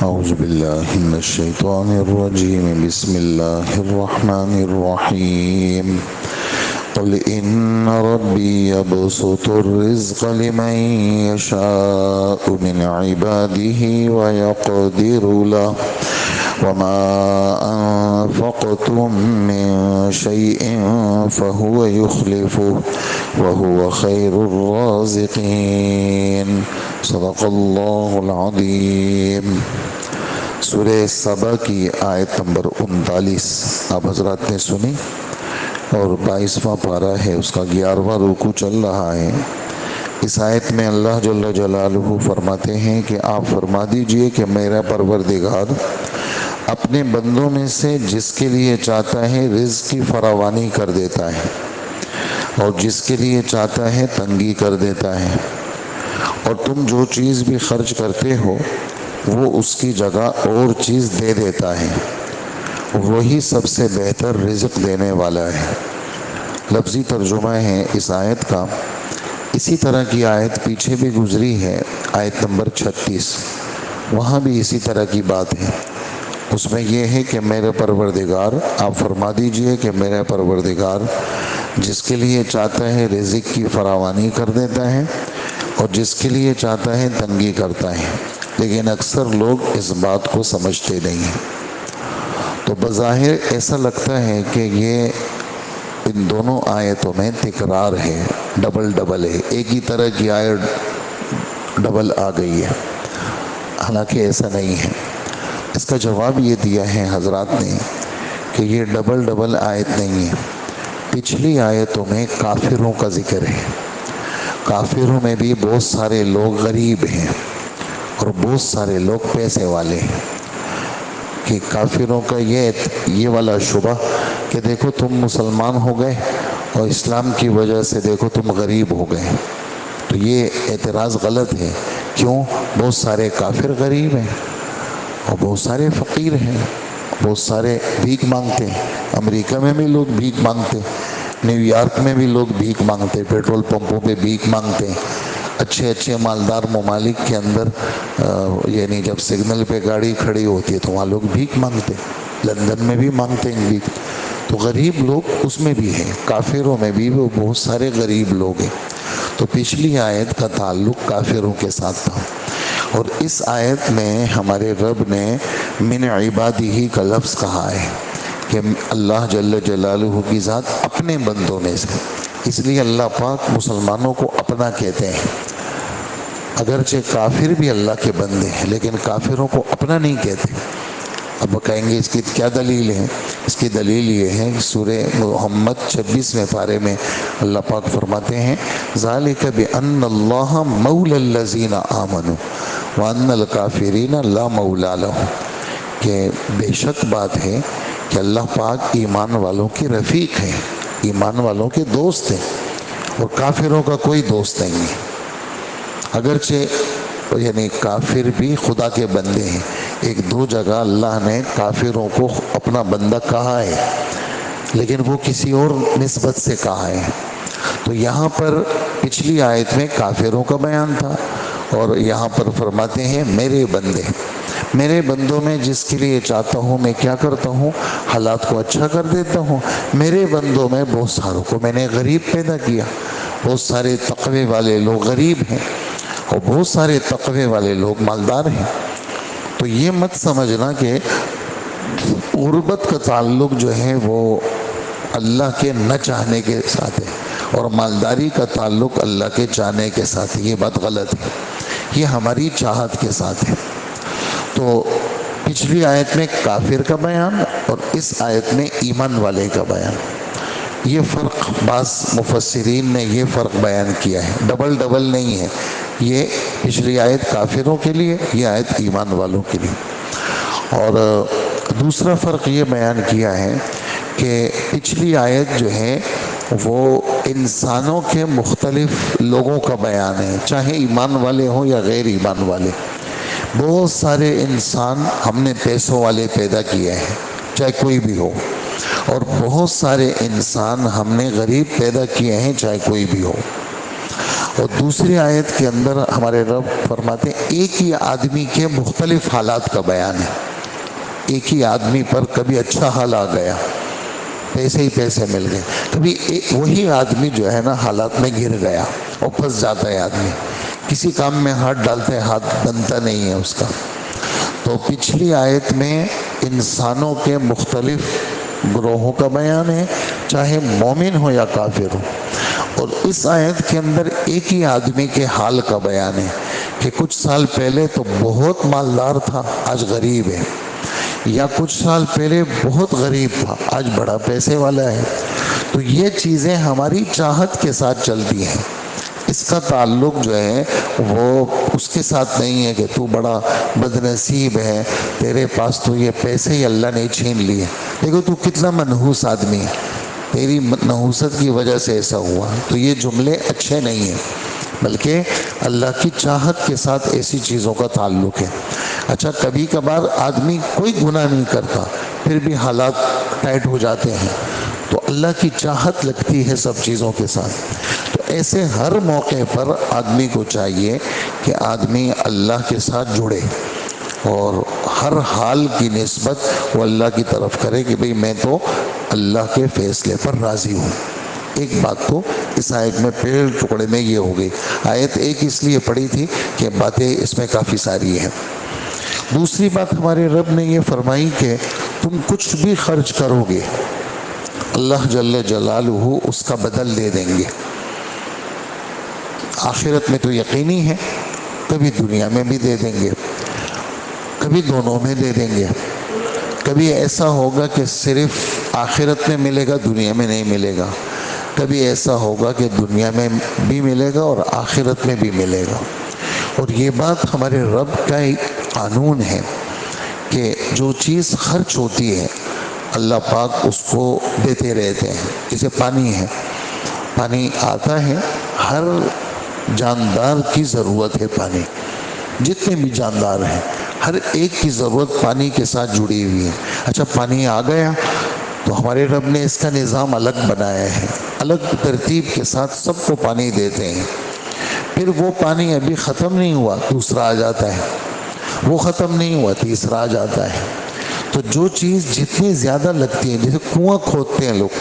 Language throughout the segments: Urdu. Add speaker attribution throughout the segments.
Speaker 1: أعوذ بالله من الشيطان الرجيم. بسم الله الرحمن الرحيم. قل إن ربي يبسط الرزق لمن يشاء من عباده ويقدر له وما أنفقتم من شيء فهو يخلفه وهو خير الرازقين. صدق اللہ العظیم. سورہ سبا کی آیت نمبر 39 آپ حضرات نے سنی اور 22واں پارہ ہے، اس کا 11واں رکوع چل رہا ہے. اس آیت میں اللہ جل جلالہ فرماتے ہیں کہ آپ فرما دیجئے کہ میرا پروردگار اپنے بندوں میں سے جس کے لیے چاہتا ہے رزق کی فراوانی کر دیتا ہے اور جس کے لیے چاہتا ہے تنگی کر دیتا ہے، اور تم جو چیز بھی خرچ کرتے ہو وہ اس کی جگہ اور چیز دے دیتا ہے. وہی سب سے بہتر رزق دینے والا ہے. لفظی ترجمہ ہے اس آیت کا. اسی طرح کی آیت پیچھے بھی گزری ہے، آیت نمبر 36. وہاں بھی اسی طرح کی بات ہے. اس میں یہ ہے کہ میرے پروردگار، آپ فرما دیجئے کہ میرا پروردگار جس کے لیے چاہتا ہے رزق کی فراوانی کر دیتا ہے اور جس کے لیے چاہتا ہے تنگی کرتا ہے. لیکن اکثر لوگ اس بات کو سمجھتے نہیں ہیں. تو بظاہر ایسا لگتا ہے کہ یہ ان دونوں آیتوں میں تکرار ہے، ڈبل ہے، ایک ہی طرح کی آیت ڈبل آ گئی ہے. حالانکہ ایسا نہیں ہے. اس کا جواب یہ دیا ہے حضرات نے کہ یہ ڈبل آیت نہیں ہے. پچھلی آیتوں میں کافروں کا ذکر ہے. کافروں میں بھی بہت سارے لوگ غریب ہیں اور بہت سارے لوگ پیسے والے ہیں. کہ کافروں کا یہ والا شبہ کہ دیکھو تم مسلمان ہو گئے اور اسلام کی وجہ سے دیکھو تم غریب ہو گئے. تو یہ اعتراض غلط ہے. کیوں؟ بہت سارے کافر غریب ہیں اور بہت سارے فقیر ہیں، بہت سارے بھیک مانگتے ہیں. امریکہ میں بھی لوگ بھیک مانگتے، نیو یارک میں بھی لوگ بھیک مانگتے، پیٹرول پمپوں پہ بھیک مانگتے ہیں. اچھے مالدار ممالک کے اندر یعنی جب سگنل پہ گاڑی کھڑی ہوتی ہے تو وہاں لوگ بھیک مانگتے. لندن میں بھی مانگتے ہیں بھیک. تو غریب لوگ اس میں بھی ہیں، کافروں میں بھی وہ بہت سارے غریب لوگ ہیں. تو پچھلی آیت کا تعلق کافروں کے ساتھ تھا، اور اس آیت میں ہمارے رب نے من عبادہ کا لفظ کہا ہے کہ اللہ جل جلالہ کی ذات اپنے بندوں میں سے. اس لیے اللہ پاک مسلمانوں کو اپنا کہتے ہیں. اگرچہ کافر بھی اللہ کے بندے ہیں لیکن کافروں کو اپنا نہیں کہتے. اب کہیں گے اس کی کیا دلیل ہے؟ اس کی دلیل یہ ہے کہ سورہ محمد 26ویں پارے میں اللہ پاک فرماتے ہیں ذالک بأن اللہ مولی الذین آمنوا وأن الکافرین لا مولی لهم. کہ بے شک بات ہے کہ اللہ پاک ایمان والوں کے رفیق ہیں، ایمان والوں کے دوست ہیں، اور کافروں کا کوئی دوست نہیں ہے. اگرچہ یعنی کافر بھی خدا کے بندے ہیں. ایک دو جگہ اللہ نے کافروں کو اپنا بندہ کہا ہے لیکن وہ کسی اور نسبت سے کہا ہے. تو یہاں پر پچھلی آیت میں کافروں کا بیان تھا اور یہاں پر فرماتے ہیں میرے بندے. میرے بندوں میں جس کے لیے چاہتا ہوں میں کیا کرتا ہوں؟ حالات کو اچھا کر دیتا ہوں. میرے بندوں میں بہت ساروں کو میں نے غریب پیدا کیا. بہت سارے تقوی والے لوگ غریب ہیں اور بہت سارے تقوی والے لوگ مالدار ہیں. تو یہ مت سمجھنا کہ غربت کا تعلق جو ہے وہ اللہ کے نہ چاہنے کے ساتھ ہے اور مالداری کا تعلق اللہ کے چاہنے کے ساتھ ہے. یہ بات غلط ہے. یہ ہماری چاہت کے ساتھ ہے. تو پچھلی آیت میں کافر کا بیان اور اس آیت میں ایمان والے کا بیان. یہ فرق بعض مفسرین نے یہ فرق بیان کیا ہے. ڈبل نہیں ہے. یہ پچھلی آیت کافروں کے لیے، یہ آیت ایمان والوں کے لیے. اور دوسرا فرق یہ بیان کیا ہے کہ پچھلی آیت جو ہے وہ انسانوں کے مختلف لوگوں کا بیان ہے، چاہے ایمان والے ہوں یا غیر ایمان والے. بہت سارے انسان ہم نے پیسوں والے پیدا کیے ہیں چاہے کوئی بھی ہو، اور بہت سارے انسان ہم نے غریب پیدا کیے ہیں چاہے کوئی بھی ہو. اور دوسری آیت کے اندر ہمارے رب فرماتے ہیں ایک ہی آدمی کے مختلف حالات کا بیان ہے. ایک ہی آدمی پر کبھی اچھا حال آ گیا، پیسے ہی پیسے مل گئے، کبھی وہی آدمی جو ہے نا حالات میں گر گیا اور پھنس جاتا ہے. آدمی کسی کام میں ہاتھ ڈالتے ہیں، ہاتھ بنتا نہیں ہے اس کا. تو پچھلی آیت میں انسانوں کے مختلف گروہوں کا بیان ہے، چاہے مومن ہو یا کافر ہو. اور اس آیت کے اندر ایک ہی آدمی کے حال کا بیان ہے کہ کچھ سال پہلے تو بہت مالدار تھا، آج غریب ہے، یا کچھ سال پہلے بہت غریب تھا، آج بڑا پیسے والا ہے. تو یہ چیزیں ہماری چاہت کے ساتھ چلتی ہیں. اس کا تعلق جو ہے وہ اس کے ساتھ نہیں ہے کہ تو بڑا بد نصیب ہے، تیرے پاس تو یہ پیسے ہی اللہ نے چھین لیے. دیکھو تو کتنا منحوس آدمی ہے، تیری نحوست کی وجہ سے ایسا ہوا. تو یہ جملے اچھے نہیں ہیں، بلکہ اللہ کی چاہت کے ساتھ ایسی چیزوں کا تعلق ہے. اچھا کبھی کبھار آدمی کوئی گناہ نہیں کرتا پھر بھی حالات ٹائٹ ہو جاتے ہیں، تو اللہ کی چاہت لگتی ہے سب چیزوں کے ساتھ. تو ایسے ہر موقع پر آدمی کو چاہیے کہ آدمی اللہ کے ساتھ جڑے اور ہر حال کی نسبت وہ اللہ کی طرف کرے کہ بھئی میں تو اللہ کے فیصلے پر راضی ہوں. ایک بات تو اس آیت میں پہلے ٹکڑے میں یہ ہو گئی. آیت ایک اس لیے پڑھی تھی کہ باتیں اس میں کافی ساری ہیں. دوسری بات ہمارے رب نے یہ فرمائی کہ تم کچھ بھی خرچ کرو گے اللہ جل جلالہ اس کا بدل دے دیں گے. آخرت میں تو یقینی ہے، کبھی دنیا میں بھی دے دیں گے، کبھی دونوں میں دے دیں گے. کبھی ایسا ہوگا کہ صرف آخرت میں ملے گا، دنیا میں نہیں ملے گا. کبھی ایسا ہوگا کہ دنیا میں بھی ملے گا اور آخرت میں بھی ملے گا. اور یہ بات ہمارے رب کا ایک قانون ہے کہ جو چیز خرچ ہوتی ہے اللہ پاک اس کو دیتے رہتے ہیں. جیسے پانی ہے، پانی آتا ہے، ہر جاندار کی ضرورت ہے. پانی جتنے بھی جاندار ہیں ہر ایک کی ضرورت پانی کے ساتھ جڑی ہوئی ہے. اچھا پانی آ گیا تو ہمارے رب نے اس کا نظام الگ بنایا ہے، الگ ترتیب کے ساتھ سب کو پانی دیتے ہیں. پھر وہ پانی ابھی ختم نہیں ہوا دوسرا آ جاتا ہے، وہ ختم نہیں ہوا تیسرا آ جاتا ہے. تو جو چیز جتنی زیادہ لگتی ہے، جیسے کنواں کھودتے ہیں لوگ،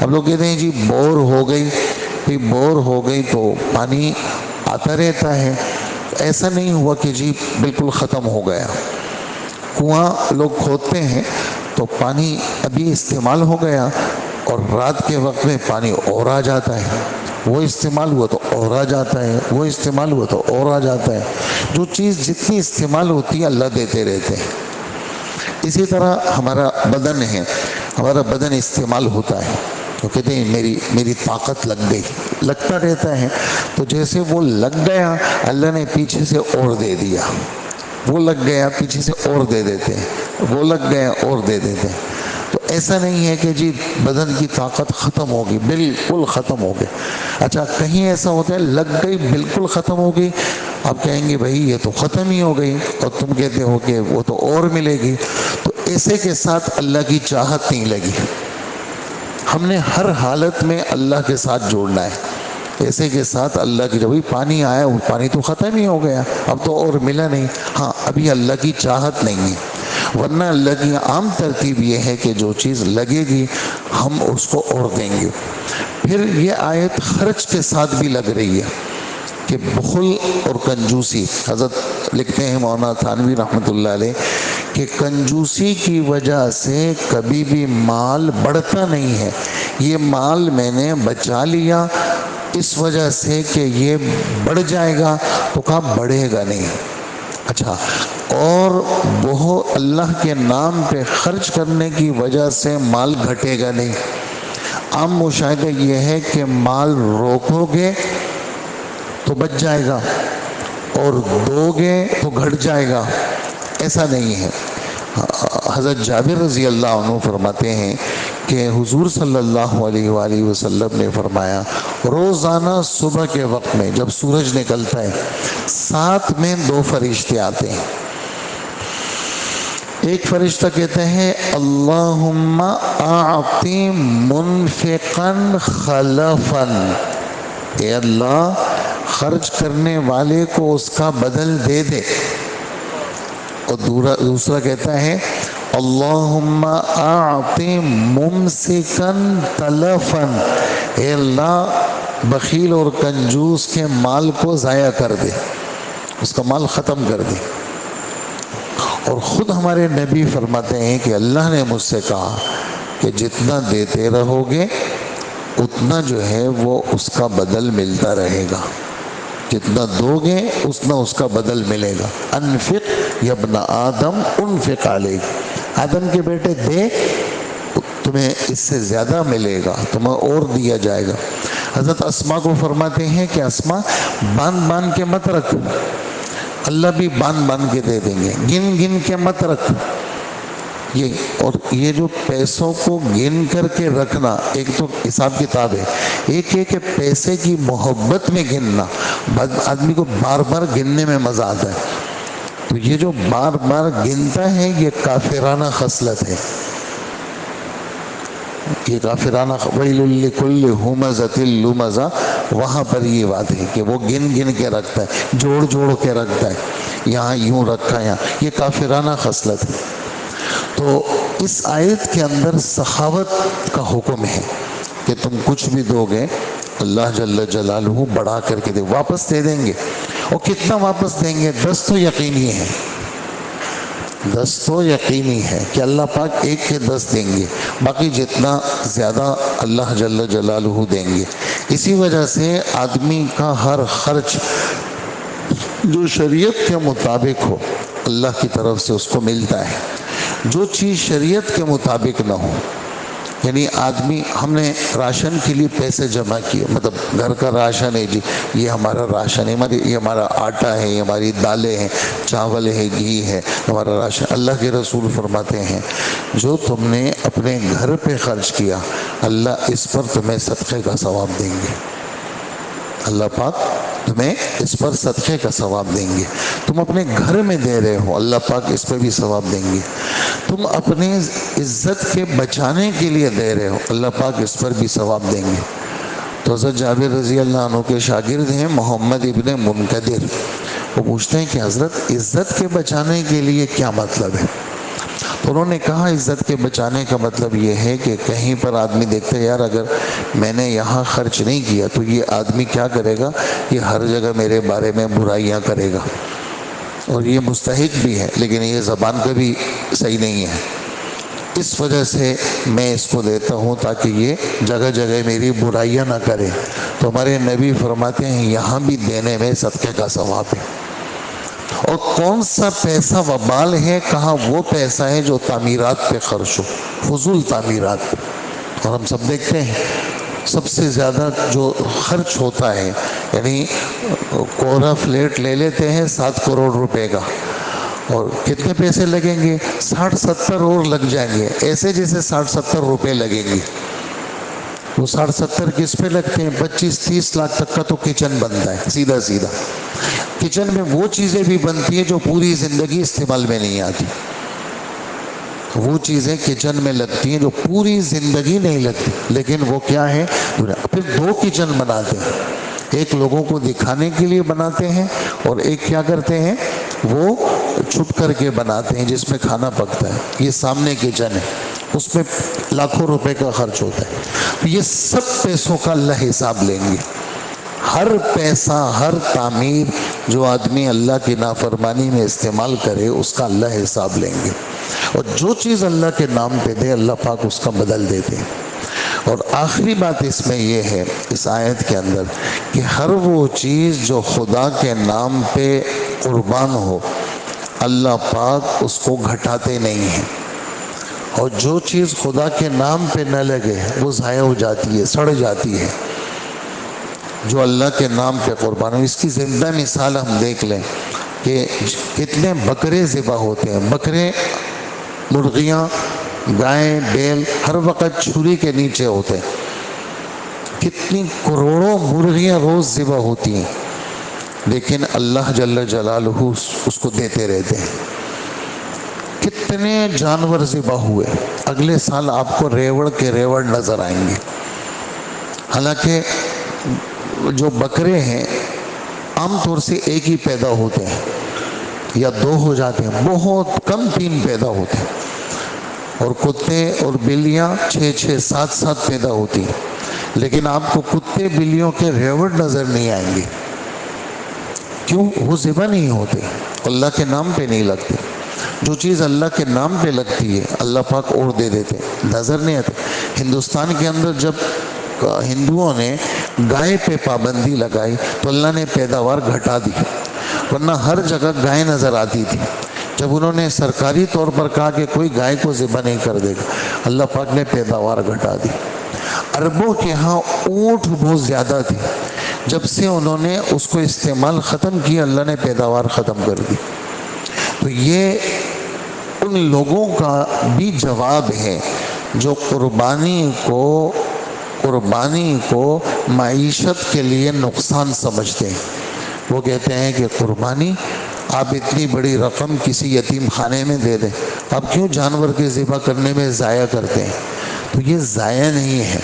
Speaker 1: اب لوگ کہتے ہیں جی بور ہو گئی، پھر بور ہو گئی تو پانی آتا رہتا ہے. ایسا نہیں ہوا کہ جی بالکل ختم ہو گیا. کنواں لوگ کھودتے ہیں تو پانی ابھی استعمال ہو گیا اور رات کے وقت میں پانی اور آ جاتا ہے، وہ استعمال ہوا تو اور آ جاتا ہے، وہ استعمال ہوا تو اور آ جاتا ہے. جو چیز جتنی استعمال ہوتی ہے اللہ دیتے رہتے ہیں. اسی طرح ہمارا بدن ہے، ہمارا بدن استعمال ہوتا ہے تو کہتے ہیں میری طاقت لگ گئی، لگتا رہتا ہے. تو جیسے وہ لگ گیا اللہ نے پیچھے سے اور دے دیا، وہ لگ گیا پیچھے سے اور دے دیتے ہیں، وہ لگ گیا اور دے دیتے ہیں. تو ایسا نہیں ہے کہ جی بدن کی طاقت ختم ہوگی، بالکل ختم ہو گئی. اچھا کہیں ایسا ہوتا ہے لگ گئی بالکل ختم ہو گئی، آپ کہیں گے بھائی یہ تو ختم ہی ہو گئی، اور تم کہتے ہو کہ وہ تو اور ملے گی. تو ایسے کے ساتھ اللہ کی چاہت نہیں لگی. ہم نے ہر حالت میں اللہ کے ساتھ جوڑنا ہے. ایسے کے ساتھ اللہ کی جب پانی آیا وہ پانی تو ختم ہی ہو گیا، اب تو اور ملا نہیں. ہاں ابھی اللہ کی چاہت نہیں ہے، ورنہ اللہ کی عام ترتیب یہ ہے کہ جو چیز لگے گی ہم اس کو اور دیں گے. پھر یہ آیت خرچ کے ساتھ بھی لگ رہی ہے کہ بخل اور کنجوسی. حضرت لکھتے ہیں مولانا تھانوی رحمۃ اللہ علیہ کہ کنجوسی کی وجہ سے کبھی بھی مال بڑھتا نہیں ہے. یہ مال میں نے بچا لیا اس وجہ سے کہ یہ بڑھ جائے گا، تو کہا بڑھے گا نہیں. اچھا اور وہ اللہ کے نام پہ خرچ کرنے کی وجہ سے مال گھٹے گا نہیں. عام مشاہدہ یہ ہے کہ مال روکو گے تو بچ جائے گا اور دو گے تو گھٹ جائے گا، ایسا نہیں ہے. حضرت جابر رضی اللہ عنہ فرماتے ہیں کہ حضور صلی اللہ علیہ وآلہ وسلم نے فرمایا روزانہ صبح کے وقت میں جب سورج نکلتا ہے ساتھ میں دو فرشتے آتے ہیں. ایک فرشتہ کہتے ہیں اللہم اعطی منفقا خلفا، اے اللہ خرچ کرنے والے کو اس کا بدل دے دے۔ اور دوسرا کہتا ہے اللہم اعط ممسکن تلفن، اے اللہ بخیل اور کنجوس کے مال کو ضائع کر دے، اس کا مال ختم کر دے۔ اور خود ہمارے نبی فرماتے ہیں کہ اللہ نے مجھ سے کہا کہ جتنا دیتے رہو گے اتنا جو ہے وہ اس کا بدل ملتا رہے گا، جتنا دو گے اتنا اس کا بدل ملے گا۔ انفق یا ابن آدم انفق علیک، آدم کے بیٹے دے تمہیں اس سے زیادہ ملے گا، تمہیں اور دیا جائے گا۔ حضرت اسما کو فرماتے ہیں کہ اسما باندھ کے مت رکھ، اللہ بھی باندھ کے دے دیں گے، گن کے مت رکھ۔ اور یہ جو پیسوں کو گن کر کے رکھنا ایک تو حساب کتاب ہے، ایک ہے کہ پیسے کی محبت میں گننا، آدمی کو بار بار گننے میں مزہ آتا ہے، تو یہ جو بار بار گنتا ہے یہ کافرانہ خصلت ہے، یہ کافرانہ ویل لکل ہمزۃ لمزہ، وہاں پر یہ بات ہے کہ وہ گن کے رکھتا ہے، جوڑ کے رکھتا ہے، یہاں یوں رکھا یہاں، یہ کافرانہ خصلت ہے۔ تو اس آیت کے اندر سخاوت کا حکم ہے کہ تم کچھ بھی دو گے اللہ جل جلالہ بڑھا کر کے دے، واپس دے دیں گے۔ اور کتنا واپس دیں گے؟ 10 تو یقینی ہے، 10 تو یقینی ہے کہ اللہ پاک 1 کے 10 دیں گے، باقی جتنا زیادہ اللہ جل جلالہ دیں گے۔ اسی وجہ سے آدمی کا ہر خرچ جو شریعت کے مطابق ہو اللہ کی طرف سے اس کو ملتا ہے، جو چیز شریعت کے مطابق نہ ہو، یعنی آدمی ہم نے راشن کے لیے پیسے جمع کیے، مطلب گھر کا راشن ہے جی، یہ ہمارا راشن ہے، یہ ہمارا آٹا ہے، یہ ہماری دالیں ہیں، چاول ہے، گھی ہے، ہمارا راشن۔ اللہ کے رسول فرماتے ہیں جو تم نے اپنے گھر پہ خرچ کیا اللہ اس پر تمہیں صدقے کا ثواب دیں گے، اللہ پاک تمہیں اس پر صدقے کا ثواب دیں گے۔ تم اپنے گھر میں دے رہے ہو اللہ پاک اس پہ بھی ثواب دیں گے۔ تم اپنی عزت کے بچانے کے لیے دے رہے ہو اللہ پاک اس پر بھی ثواب دیں گے۔ تو حضرت جابر رضی اللہ عنہ کے شاگرد ہیں محمد ابن منکدر، وہ پوچھتے ہیں کہ حضرت عزت کے بچانے کے لیے کیا مطلب ہے؟ تو انہوں نے کہا عزت کے بچانے کا مطلب یہ ہے کہ کہیں پر آدمی دیکھتا ہے یار اگر میں نے یہاں خرچ نہیں کیا تو یہ آدمی کیا کرے گا، یہ ہر جگہ میرے بارے میں برائیاں کرے گا، اور یہ مستحق بھی ہے لیکن یہ زبان کا بھی صحیح نہیں ہے، اس وجہ سے میں اس کو دیتا ہوں تاکہ یہ جگہ جگہ میری برائیاں نہ کرے۔ تو ہمارے نبی فرماتے ہیں یہاں بھی دینے میں صدقے کا ثواب ہے۔ اور کون سا پیسہ وبال ہے؟ کہا وہ پیسہ ہے جو تعمیرات پہ خرچ ہو، فضول تعمیرات۔ اور ہم سب دیکھتے ہیں سب سے زیادہ جو خرچ ہوتا ہے، یعنی کوڑا فلیٹ لے لیتے ہیں 7 کروڑ روپے کا، اور کتنے پیسے لگیں گے؟ 60-70 اور لگ جائیں گے، ایسے جیسے 60-70 روپے لگیں گے۔ وہ 60-70 کس پہ لگتے ہیں؟ 25-30 لاکھ تک کا تو کچن بنتا ہے، سیدھا کچن میں وہ چیزیں بھی بنتی ہیں جو پوری زندگی استعمال میں نہیں آتی، وہ چیزیں کچن میں لگتی ہیں جو پوری زندگی نہیں لگتی، لیکن وہ کیا ہے؟ پھر 2 کچن بناتے ہیں، ایک لوگوں کو دکھانے کے لیے بناتے ہیں اور ایک کیا کرتے ہیں وہ چھپ کر کے بناتے ہیں جس میں کھانا پکتا ہے۔ یہ سامنے کچن ہے، اس میں لاکھوں روپے کا خرچ ہوتا ہے۔ یہ سب پیسوں کا اللہ حساب لیں گے، ہر پیسہ، ہر تعمیر جو آدمی اللہ کی نافرمانی میں استعمال کرے اس کا اللہ حساب لیں گے، اور جو چیز اللہ کے نام پہ دے اللہ پاک اس کا بدل دیتے ہیں۔ اور آخری بات اس میں یہ ہے اس آیت کے اندر کہ ہر وہ چیز جو خدا کے نام پہ قربان ہو اللہ پاک اس کو گھٹاتے نہیں ہیں، اور جو چیز خدا کے نام پہ نہ لگے وہ ضائع ہو جاتی ہے، سڑ جاتی ہے۔ جو اللہ کے نام پہ قربان ہو، اس کی زندہ مثال ہم دیکھ لیں کہ کتنے بکرے ذبح ہوتے ہیں، بکرے، مرغیاں، گائیں، بیل ہر وقت چھری کے نیچے ہوتے ہیں، کتنی کروڑوں مرغیاں روز ذبح ہوتی ہیں، لیکن اللہ جل جلالہ اس کو دیتے رہتے ہیں۔ کتنے جانور ذبح ہوئے، اگلے سال آپ کو ریوڑ کے ریوڑ نظر آئیں گے، حالانکہ جو بکرے ہیں عام طور سے ایک ہی پیدا ہوتے ہیں یا دو ہو جاتے ہیں، بہت کم 3 پیدا ہوتے ہیں، اور کتے اور بلیاں 6 7 پیدا ہوتی ہیں، لیکن آپ کو کتے بلیوں کے ریوڑ نظر نہیں آئیں گے، کیوں؟ وہ ذبح نہیں ہوتے، اللہ کے نام پہ نہیں لگتے۔ جو چیز اللہ کے نام پہ لگتی ہے اللہ پاک اور دے دیتے، نظر نہیں آتے۔ ہندوستان کے اندر جب ہندوؤں نے گائے پہ پابندی لگائی تو اللہ نے پیداوار گھٹا دی، ورنہ ہر جگہ گائے نظر آتی تھی۔ جب انہوں نے سرکاری طور پر کہا کہ کوئی گائے کو ذبح نہیں کر دے گا، اللہ پاک نے پیداوار گھٹا دی۔ عربوں کے ہاں اونٹ بہت زیادہ تھی، جب سے انہوں نے اس کو استعمال ختم کیا اللہ نے پیداوار ختم کر دی۔ تو یہ ان لوگوں کا بھی جواب ہے جو قربانی کو معیشت کے لیے نقصان سمجھتے ہیں۔ وہ کہتے ہیں کہ قربانی آپ اتنی بڑی رقم کسی یتیم خانے میں دے دیں، آپ کیوں جانور کے ذبح کرنے میں ضائع کرتے ہیں؟ تو یہ ضائع نہیں ہے،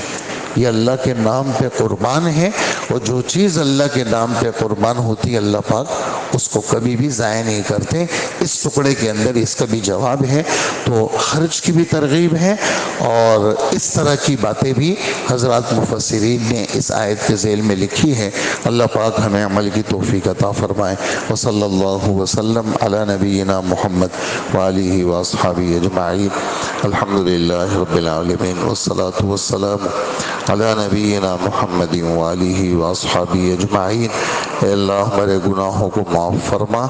Speaker 1: یہ اللہ کے نام پہ قربان ہے، اور جو چیز اللہ کے نام پہ قربان ہوتی ہے اللہ پاک اس کو کبھی بھی ضائع نہیں کرتے۔ اس ٹکڑے کے اندر اس کا بھی جواب ہے، تو خرچ کی بھی ترغیب ہے، اور اس طرح کی باتیں بھی حضرات مفسرین نے اس آیت کے ذیل میں لکھی ہے۔ اللہ پاک ہمیں عمل کی توفیق عطا فرمائے۔ وصلی اللہ وسلم علی نبینا محمد وآلہ واصحابہ اجمعین۔ الحمدللہ رب العالمین والصلاة والسلام علی نبینا محمد وآلہ واصحابہ اجمعین۔ اے اللہ ہمارے گناہوں کو معاف فرما،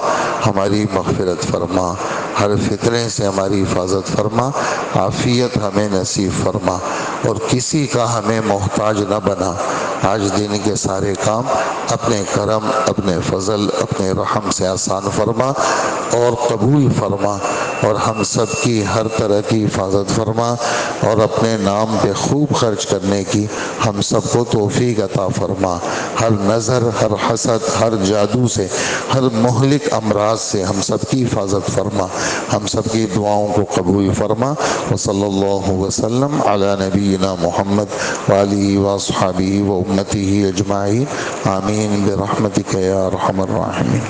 Speaker 1: ہماری مغفرت فرما، ہر فتنے سے ہماری حفاظت فرما، عافیت ہمیں نصیب فرما، اور کسی کا ہمیں محتاج نہ بنا۔ آج دن کے سارے کام اپنے کرم، اپنے فضل، اپنے رحم سے آسان فرما اور قبول فرما، اور ہم سب کی ہر طرح کی حفاظت فرما، اور اپنے نام پہ خوب خرچ کرنے کی ہم سب کو توفیق عطا فرما۔ ہر نظر، ہر حسد، ہر جادو سے، ہر مہلک امراض سے ہم سب کی حفاظت فرما، ہم سب کی دعاؤں کو قبول فرما۔ وصلی اللہ وسلم علی نبینا محمد وآلہ واصحابہ و امتہ اجمعین۔ آمین برحمتک یا ارحم الراحمین۔